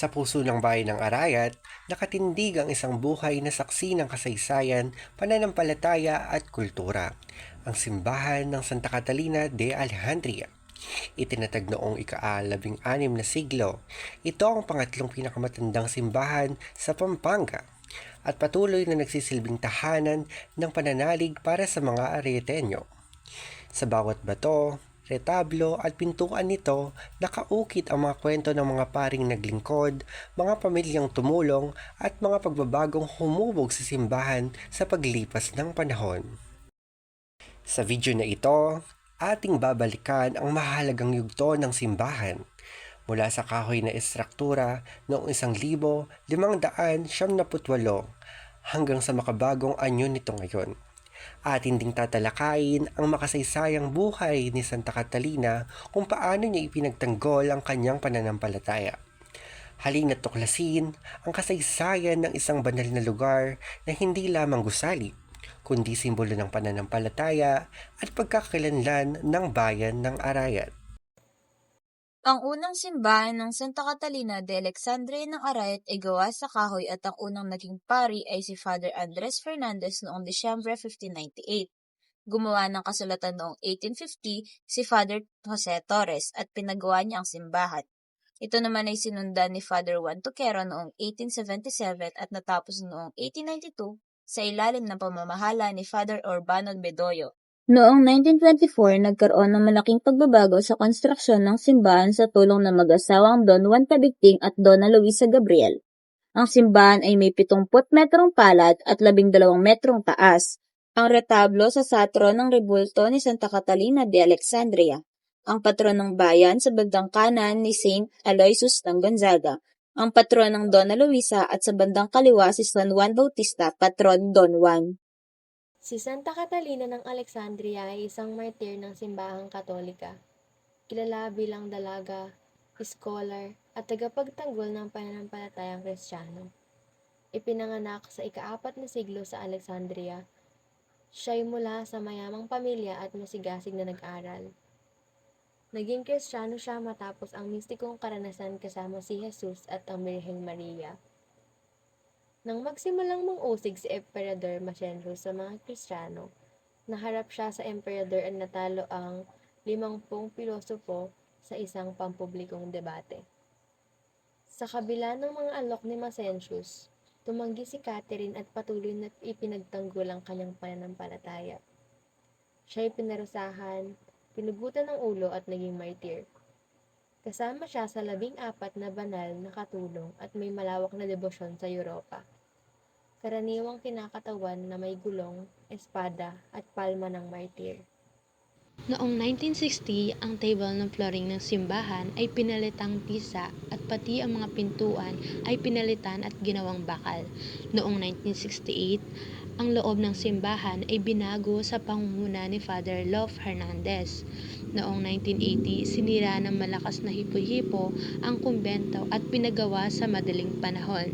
Sa puso ng bayan ng Arayat, nakatindig ang isang buhay na saksi ng kasaysayan, pananampalataya at kultura. Ang simbahan ng Santa Catalina de Alejandria. Itinatag noong ika-16 na siglo. Ito ang pangatlong pinakamatandang simbahan sa Pampanga at patuloy na nagsisilbing tahanan ng pananalig para sa mga Areteño. Sa bawat bato, retablo at pintuan nito, nakaukit ang mga kwento ng mga paring naglingkod, mga pamilyang tumulong at mga pagbabagong humubog sa simbahan sa paglipas ng panahon. Sa video na ito, ating babalikan ang mahalagang yugto ng simbahan mula sa kahoy na estruktura noong 1578 hanggang sa makabagong anyo nito ngayon. Atin ding tatalakayin ang makasaysayang buhay ni Santa Catalina kung paano niya ipinagtanggol ang kanyang pananampalataya. Halina't tuklasin ang kasaysayan ng isang banal na lugar na hindi lamang gusali, kundi simbolo ng pananampalataya at pagkakakilanlan ng bayan ng Arayat. Ang unang simbahan ng Santa Catalina de Alexandria ng Arayat ay gawa sa kahoy at ang unang naging pari ay si Father Andres Fernandez noong Disyembre 1598. Gumawa ng kasulatan noong 1850 si Father Jose Torres at pinagawa niya ang simbahan. Ito naman ay sinundan ni Father Juan Toquero noong 1877 at natapos noong 1892 sa ilalim ng pamamahala ni Father Urbano Bedoyo. Noong 1924, nagkaroon ng malaking pagbabago sa konstruksyon ng simbahan sa tulong ng mag-asawang Don Juan Tabigting at Donna Luisa Gabriel. Ang simbahan ay may 70 metrong palad at 12 metrong taas. Ang retablo sa satro ng rebulto ni Santa Catalina de Alexandria. Ang patron ng bayan sa bandang kanan ni Saint Aloysius ng Gonzaga. Ang patron ng Donna Luisa at sa bandang kaliwa si San Juan Bautista, patron Don Juan. Si Santa Catalina ng Alexandria ay isang martir ng simbahang Katolika. Kilala bilang dalaga, scholar, at tagapagtanggol ng pananampalatayang Kristiyano. Ipinanganak sa ika-4 na siglo sa Alexandria. Siya'y mula sa mayamang pamilya at masigasig na nag-aral. Naging Kristiyano siya matapos ang mistikong karanasan kasama si Jesus at ang Birheng Maria. Nang magsimulang mangusig si Emperador Macienzo sa mga Kristiyano, naharap siya sa Emperador at natalo ang 50 pilosopo sa isang pampublikong debate. Sa kabila ng mga alok ni Macienzo, tumanggi si Catherine at patuloy na ipinagtanggol ang kanyang pananampalataya. Siya'y pinarusahan, pinugutan ng ulo at naging martir. Kasama siya sa 14 na banal na katulong at may malawak na debosyon sa Europa. Karaniwang kinakatawan na may gulong, espada at palma ng martir. Noong 1960, ang table ng flooring ng simbahan ay pinalitang tisa at pati ang mga pintuan ay pinalitan at ginawang bakal. Noong 1968, ang loob ng simbahan ay binago sa pangunguna ni Father Love Hernandez. Noong 1980, sinira ng malakas na hipo-hipo ang kumbento at pinagawa sa madaling panahon.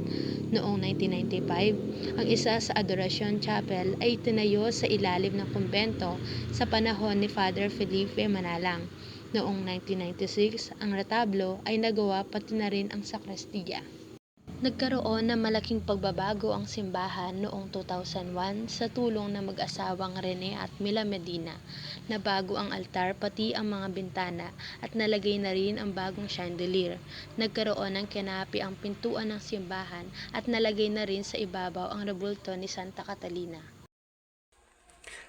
Noong 1995, ang isa sa Adoration Chapel ay tinayo sa ilalim ng kumbento sa panahon ni Father Felipe Manalang. Noong 1996, ang retablo ay nagawa pati na rin ang sakristiya. Nagkaroon ng malaking pagbabago ang simbahan noong 2001 sa tulong ng mag-asawang Rene at Mila Medina. Nabago ang altar pati ang mga bintana at nalagay na rin ang bagong chandelier. Nagkaroon ng kanapi ang pintuan ng simbahan at nalagay na rin sa ibabaw ang rebulto ni Santa Catalina.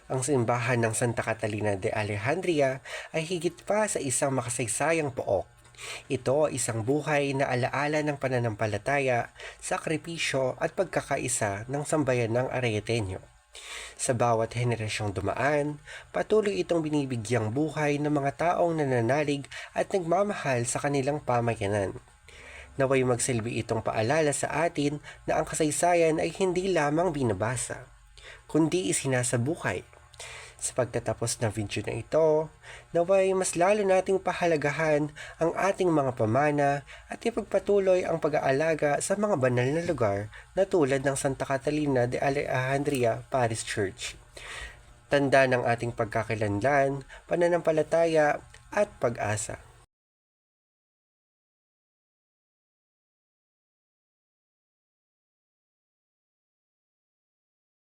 Ang simbahan ng Santa Catalina de Alejandria ay higit pa sa isang makasaysayang pook. Ito ay isang buhay na alaala ng pananampalataya, sakripisyo at pagkakaisa ng sambayan ng Areteño. Sa bawat henerasyong dumaan, patuloy itong binibigyang buhay ng mga taong nananalig at nagmamahal sa kanilang pamayanan. Naway magsilbi itong paalala sa atin na ang kasaysayan ay hindi lamang binabasa, kundi isinasabuhay. Sa pagtatapos ng video na ito, naway mas lalo nating pahalagahan ang ating mga pamana at ipagpatuloy ang pag-aalaga sa mga banal na lugar na tulad ng Santa Catalina de Alejandria Parish Church. Tanda ng ating pagkakakilanlan, pananampalataya at pag-asa.